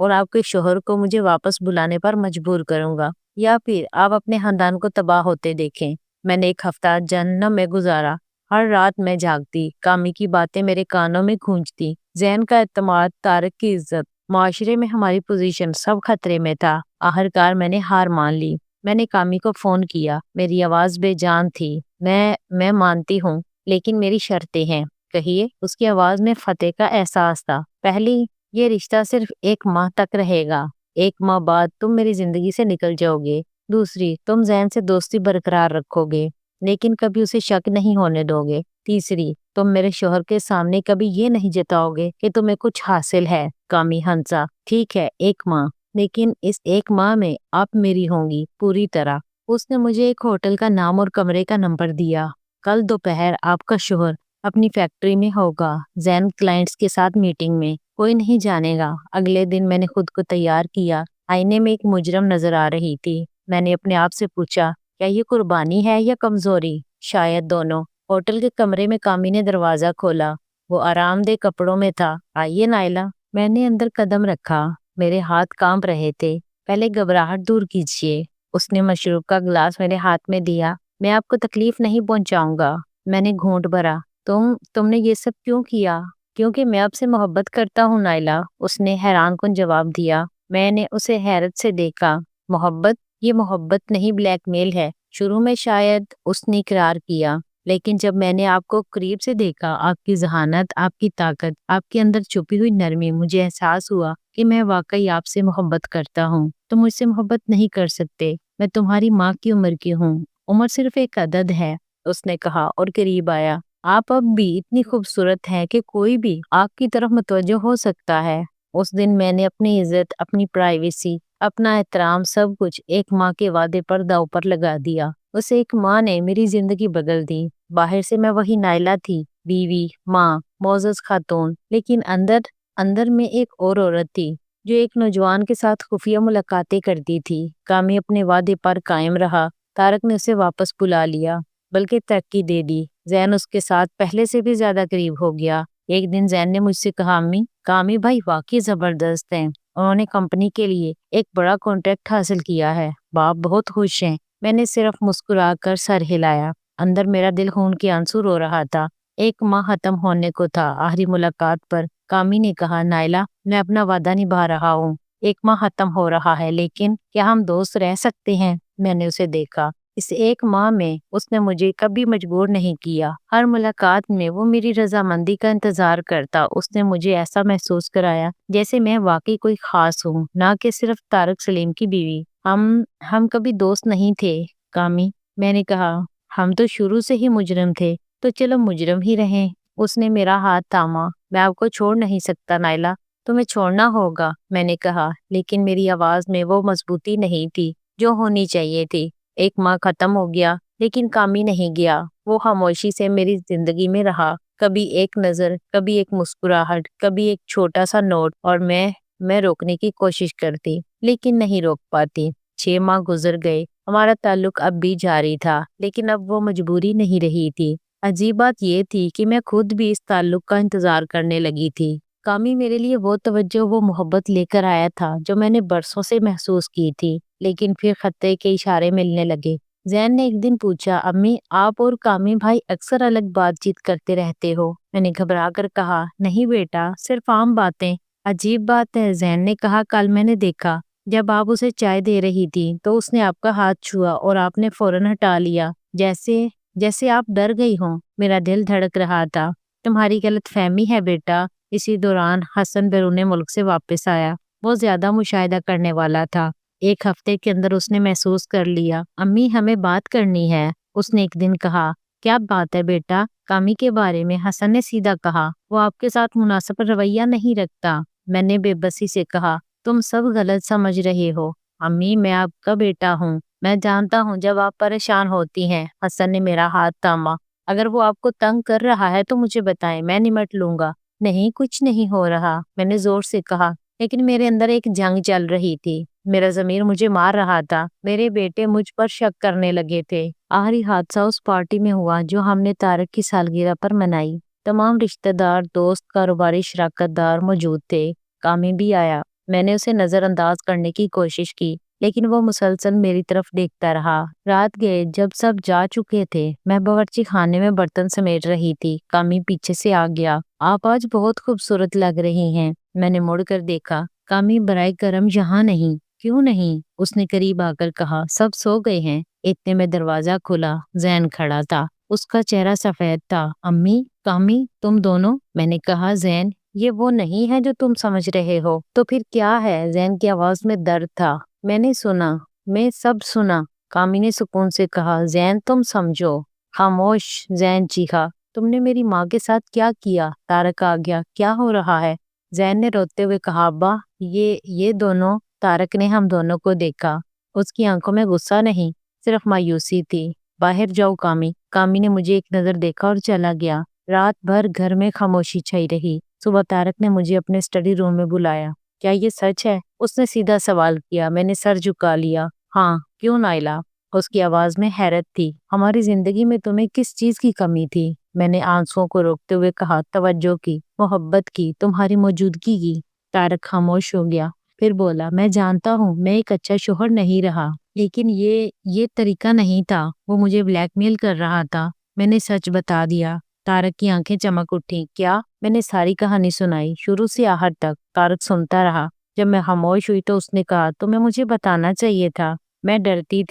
اور آپ کے شوہر کو مجھے واپس بلانے پر مجبور کروں گا، یا پھر آپ اپنے خاندان کو تباہ ہوتے دیکھیں۔ میں نے ایک ہفتہ جہنم میں گزارا۔ ہر رات میں جاگتی، کامی کی باتیں میرے کانوں میں گونجتی، زین کا اعتماد، طارق کی عزت، معاشرے میں ہماری پوزیشن، سب خطرے میں تھا۔ آخرکار میں نے ہار مان لی۔ میں نے کامی کو فون کیا۔ میری آواز بے جان تھی۔ میں مانتی ہوں، لیکن میری شرطیں ہیں۔ کہیے۔ اس کی آواز میں فتح کا احساس تھا۔ پہلی، یہ رشتہ صرف 1 ماہ تک رہے گا۔ 1 ماہ بعد تم میری زندگی سے نکل جاؤ گے۔ دوسری، تم زین سے دوستی برقرار رکھو گے، لیکن کبھی اسے شک نہیں ہونے دو گے۔ تیسری، تم میرے شوہر کے سامنے کبھی یہ نہیں جتاؤ گے کہ تمہیں کچھ حاصل ہے۔ کامی ہنسا۔ ٹھیک ہے، 1 ماہ، لیکن اس 1 ماہ میں آپ میری ہوں گی پوری طرح۔ اس نے مجھے ایک ہوٹل کا نام اور کمرے کا نمبر دیا۔ کل دوپہر آپ کا شوہر اپنی فیکٹری میں ہوگا، زین کلائنٹس کے ساتھ میٹنگ میں، کوئی نہیں جانے گا۔ اگلے دن میں نے خود کو تیار کیا۔ آئینے میں ایک مجرم نظر آ رہی تھی۔ میں نے اپنے آپ سے پوچھا، کیا یہ قربانی ہے یا کمزوری؟ شاید دونوں۔ ہوٹل کے کمرے میں کامی نے دروازہ کھولا۔ وہ آرام دہ کپڑوں میں تھا۔ آئیے نائلہ۔ میں نے اندر قدم رکھا۔ میرے ہاتھ کانپ رہے تھے۔ پہلے گھبراہٹ دور کیجیے۔ اس نے مشروب کا گلاس میرے ہاتھ میں دیا۔ میں آپ کو تکلیف نہیں پہنچاؤں گا۔ میں نے گھونٹ بھرا۔ تم نے یہ سب کیوں کیا؟ کیونکہ میں آپ سے محبت کرتا ہوں نائلہ، اس نے حیران کن جواب دیا۔ میں نے اسے حیرت سے دیکھا۔ محبت؟ یہ محبت نہیں، بلیک میل ہے۔ شروع میں شاید، اس نے اقرار کیا، لیکن جب میں نے آپ کو قریب سے دیکھا، آپ کی ذہانت، آپ کی طاقت، آپ کے اندر چھپی ہوئی نرمی، مجھے احساس ہوا کہ میں واقعی آپ سے محبت کرتا ہوں۔ تم مجھ سے محبت نہیں کر سکتے۔ میں تمہاری ماں کی عمر کی ہوں۔ عمر صرف ایک عدد ہے، اس نے کہا اور قریب آیا۔ آپ اب بھی اتنی خوبصورت ہیں کہ کوئی بھی آپ کی طرف متوجہ ہو سکتا ہے۔ اس دن میں نے اپنی عزت، اپنی پرائیویسی، اپنا احترام، سب کچھ 1 ماہ کے وعدے پر داؤ پر لگا دیا۔ اس 1 ماہ نے میری زندگی بدل دی۔ باہر سے میں وہی نائلہ تھی، بیوی، ماں، معزز خاتون، لیکن اندر میں ایک اور عورت تھی جو ایک نوجوان کے ساتھ خفیہ ملاقاتیں کرتی تھی۔ کامی اپنے وعدے پر قائم رہا۔ طارق نے اسے واپس بلا لیا، بلکہ ترقی دے دی۔ زین اس کے ساتھ پہلے سے بھی زیادہ قریب ہو گیا۔ ایک دن زین نے مجھ سے کہا، امی، کامی بھائی واقعی زبردست ہیں۔ انہوں نے کمپنی کے لیے ایک بڑا کانٹریکٹ حاصل کیا ہے۔ باپ بہت خوش ہیں۔ میں نے صرف مسکرا کر سر ہلایا۔ اندر میرا دل خون کے آنسو رو رہا تھا۔ 1 ماہ ختم ہونے کو تھا۔ آخری ملاقات پر کامی نے کہا، نائلہ، میں اپنا وعدہ نبھا رہا ہوں۔ 1 ماہ ختم ہو رہا ہے، لیکن کیا ہم دوست رہ سکتے ہیں؟ میں نے اسے دیکھا۔ اس 1 ماہ میں اس نے مجھے کبھی مجبور نہیں کیا۔ ہر ملاقات میں وہ میری رضامندی کا انتظار کرتا۔ اس نے مجھے ایسا محسوس کرایا جیسے میں واقعی کوئی خاص ہوں، نہ کہ صرف طارق سلیم کی بیوی۔ ہم کبھی دوست نہیں تھے کامی، میں نے کہا۔ ہم تو شروع سے ہی مجرم تھے، تو چلو مجرم ہی رہیں۔ اس نے میرا ہاتھ تھاما۔ میں آپ کو چھوڑ نہیں سکتا نائلہ، تمہیں چھوڑنا ہوگا، میں نے کہا، لیکن میری آواز میں وہ مضبوطی نہیں تھی جو ہونی چاہیے تھی۔ 1 ماہ ختم ہو گیا، لیکن کامی نہیں گیا۔ وہ خاموشی سے میری زندگی میں رہا، کبھی ایک نظر، کبھی ایک مسکراہٹ، کبھی ایک چھوٹا سا نوٹ، اور میں روکنے کی کوشش کرتی، لیکن نہیں روک پاتی۔ 6 ماہ گزر گئے۔ ہمارا تعلق اب بھی جاری تھا، لیکن اب وہ مجبوری نہیں رہی تھی۔ عجیب بات یہ تھی کہ میں خود بھی اس تعلق کا انتظار کرنے لگی تھی۔ کامی میرے لیے وہ توجہ، وہ محبت لے کر آیا تھا جو میں نے برسوں سے محسوس کی تھی، لیکن پھر خطے کے اشارے ملنے لگے۔ زین نے ایک دن پوچھا، امی، آپ اور کامی بھائی اکثر الگ بات چیت کرتے رہتے ہو؟ میں نے گھبرا کر کہا، نہیں بیٹا، صرف عام باتیں۔ عجیب بات ہے، زین نے کہا، کل میں نے دیکھا جب آپ اسے چائے دے رہی تھی تو اس نے آپ کا ہاتھ چھوا اور آپ نے فوراً ہٹا لیا، جیسے آپ ڈر گئی ہوں۔ میرا دل دھڑک رہا تھا۔ تمہاری غلط فہمی ہے بیٹا۔ اسی دوران حسن بیرون ملک سے واپس آیا۔ وہ زیادہ مشاہدہ کرنے والا تھا۔ 1 ہفتے کے اندر اس نے محسوس کر لیا۔ امی، ہمیں بات کرنی ہے، اس نے ایک دن کہا۔ کیا بات ہے بیٹا؟ کامی کے بارے میں، حسن نے سیدھا کہا۔ وہ آپ کے ساتھ مناسب رویہ نہیں رکھتا، میں نے بے بسی سے کہا۔ تم سب غلط سمجھ رہے ہو امی، میں آپ کا بیٹا ہوں، میں جانتا ہوں جب آپ پریشان ہوتی ہیں۔ حسن نے میرا ہاتھ تھاما۔ اگر وہ آپ کو تنگ کر رہا ہے تو مجھے بتائیں، میں نمٹ لوں گا۔ نہیں، کچھ نہیں ہو رہا، میں نے زور سے کہا، لیکن میرے اندر ایک جنگ چل رہی تھی۔ میرا ضمیر مجھے مار رہا تھا۔ میرے بیٹے مجھ پر شک کرنے لگے تھے۔ آخری حادثہ اس پارٹی میں ہوا جو ہم نے طارق کی سالگرہ پر منائی۔ تمام رشتہ دار، دوست، کاروباری شراکت دار موجود تھے۔ کامی بھی آیا۔ میں نے اسے نظر انداز کرنے کی کوشش کی لیکن وہ مسلسل میری طرف دیکھتا رہا۔ رات گئے جب سب جا چکے تھے، میں باورچی خانے میں برتن سمیٹ رہی تھی۔ کامی پیچھے سے آ گیا۔ آپ آج بہت خوبصورت لگ رہی ہیں۔ میں نے مڑ کر دیکھا۔ کامی برائے کرم یہاں نہیں۔ کیوں نہیں؟ اس نے قریب آ کر کہا۔ سب سو گئے ہیں۔ اتنے میں دروازہ کھلا۔ زین کھڑا تھا۔ اس کا چہرہ سفید تھا۔ امی، کامی، تم دونوں؟ میں نے کہا زین، یہ وہ نہیں ہے جو تم سمجھ رہے ہو۔ تو پھر کیا ہے؟ زین کی آواز میں درد تھا۔ میں نے سنا، میں سب سنا، کامی نے سکون سے کہا۔ زین تم سمجھو۔ خاموش، زین چیخا۔ تم نے میری ماں کے ساتھ کیا کیا؟ طارق آ گیا۔ کیا ہو رہا ہے؟ زین نے روتے ہوئے کہا۔ ابا، یہ دونوں۔ طارق نے ہم دونوں کو دیکھا۔ اس کی آنکھوں میں غصہ نہیں، صرف مایوسی تھی۔ باہر جاؤ کامی۔ کامی نے مجھے ایک نظر دیکھا اور چلا گیا۔ رات بھر گھر میں خاموشی چھائی رہی۔ صبح طارق نے مجھے اپنے سٹڈی روم میں بلایا۔ کیا یہ سچ ہے؟ اس نے سیدھا سوال کیا۔ میں نے سر جھکا لیا۔ ہاں، کیوں نائلہ؟ اس کی آواز میں حیرت تھی۔ ہماری زندگی میں تمہیں کس چیز کی کمی تھی؟ میں نے آنسوؤں کو روکتے ہوئے کہا۔ توجہ کی، محبت کی، تمہاری موجودگی کی۔ طارق خاموش ہو گیا، پھر بولا۔ میں جانتا ہوں میں ایک اچھا شوہر نہیں رہا، لیکن یہ طریقہ نہیں تھا۔ وہ مجھے بلیک میل کر رہا تھا۔ میں نے سچ بتا دیا۔ طارق کی آنکھیں چمک اٹھیں۔ کیا؟ میں نے ساری کہانی سنائی، شروع سے آخر تک۔ طارق سنتا رہا۔ جب میں خاموش ہوئی تو اس نے کہا، تمہیں مجھے بتانا چاہیے تھا۔ میں ڈرتی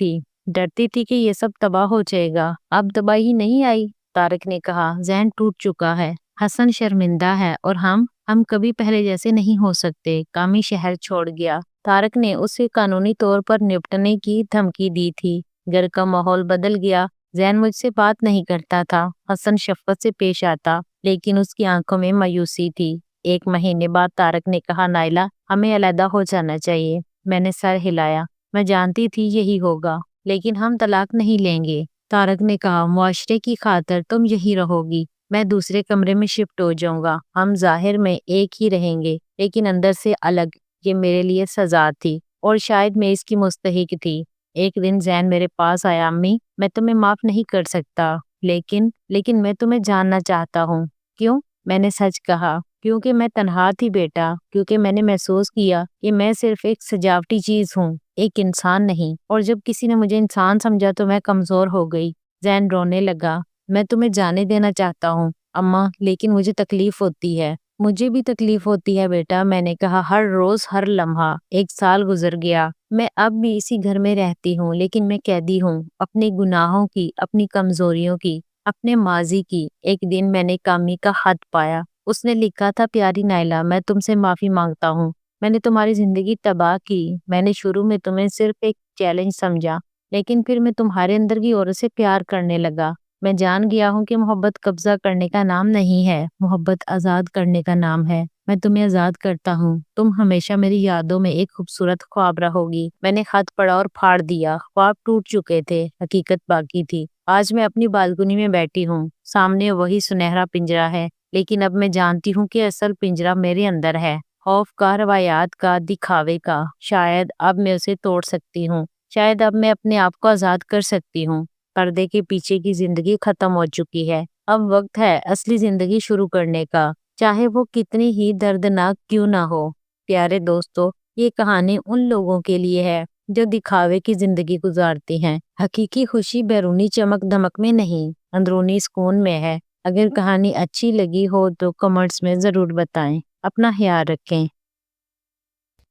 تھی کہ یہ سب تباہ ہو جائے گا۔ اب تباہی نہیں آئی، طارق نے کہا۔ ذہن ٹوٹ چکا ہے، حسن شرمندہ ہے، اور ہم کبھی پہلے جیسے نہیں ہو سکتے۔ کامی شہر چھوڑ گیا۔ طارق نے اسے قانونی طور پر نپٹنے کی دھمکی دی تھی۔ گھر کا ماحول بدل گیا۔ ذہن مجھ سے بات نہیں کرتا تھا۔ حسن شفقت سے پیش آتا، لیکن اس کی آنکھوں میں مایوسی تھی۔ 1 مہینے بعد طارق نے کہا، نائلہ، ہمیں علیحدہ ہو جانا چاہیے۔ میں نے سر ہلایا۔ میں جانتی تھی یہی ہوگا، لیکن ہم طلاق نہیں لیں گے۔ طارق نے کہا، معاشرے کی خاطر تم یہی رہو گی، میں دوسرے کمرے میں شفٹ ہو جاؤں گا۔ ہم ظاہر میں ایک ہی رہیں گے، لیکن اندر سے الگ۔ یہ میرے لیے سزا تھی، اور شاید میں اس کی مستحق تھی۔ ایک دن زین میرے پاس آیا۔ امی، میں تمہیں معاف نہیں کر سکتا، لیکن میں تمہیں جاننا چاہتا ہوں۔ کیوں؟ میں نے سچ کہا۔ کیونکہ میں تنہا تھی بیٹا، کیونکہ میں نے محسوس کیا کہ میں صرف ایک سجاوٹی چیز ہوں، ایک انسان نہیں، اور جب کسی نے مجھے انسان سمجھا تو میں کمزور ہو گئی۔ زین رونے لگا۔ میں تمہیں جانے دینا چاہتا ہوں اماں، لیکن مجھے تکلیف ہوتی ہے۔ مجھے بھی تکلیف ہوتی ہے بیٹا، میں نے کہا۔ ہر روز، ہر لمحہ۔ 1 سال گزر گیا۔ میں اب بھی اسی گھر میں رہتی ہوں، لیکن میں قیدی ہوں، اپنے گناہوں کی، اپنی کمزوریوں کی، اپنے ماضی کی۔ ایک دن میں نے کامی کا خط پایا۔ اس نے لکھا تھا، پیاری نائلہ، میں تم سے معافی مانگتا ہوں۔ میں نے تمہاری زندگی تباہ کی۔ میں نے شروع میں تمہیں صرف ایک چیلنج سمجھا، لیکن پھر میں تمہارے اندر کی عورت سے پیار کرنے لگا۔ میں جان گیا ہوں کہ محبت قبضہ کرنے کا نام نہیں ہے، محبت آزاد کرنے کا نام ہے۔ میں تمہیں آزاد کرتا ہوں۔ تم ہمیشہ میری یادوں میں ایک خوبصورت خواب رہو گی۔ میں نے خط پڑھا اور پھاڑ دیا۔ خواب ٹوٹ چکے تھے، حقیقت باقی تھی۔ آج میں اپنی بالکنی میں بیٹھی ہوں، سامنے وہی سنہرا پنجرا ہے، لیکن اب میں جانتی ہوں کہ اصل پنجرا میرے اندر ہے، خوف کا، روایات کا، دکھاوے کا۔ شاید اب میں اسے توڑ سکتی ہوں، شاید اب میں اپنے آپ کو آزاد کر سکتی ہوں۔ پردے کے پیچھے کی زندگی ختم ہو چکی ہے۔ اب وقت ہے اصلی زندگی شروع کرنے کا، چاہے وہ کتنی ہی دردناک کیوں نہ ہو۔ پیارے دوستو، یہ کہانی ان لوگوں کے لیے ہے جو دکھاوے کی زندگی گزارتی ہیں۔ حقیقی خوشی بیرونی چمک دمک میں نہیں، اندرونی سکون میں ہے۔ اگر کہانی اچھی لگی ہو تو کمنٹس میں ضرور بتائیں۔ اپنا خیال رکھیں۔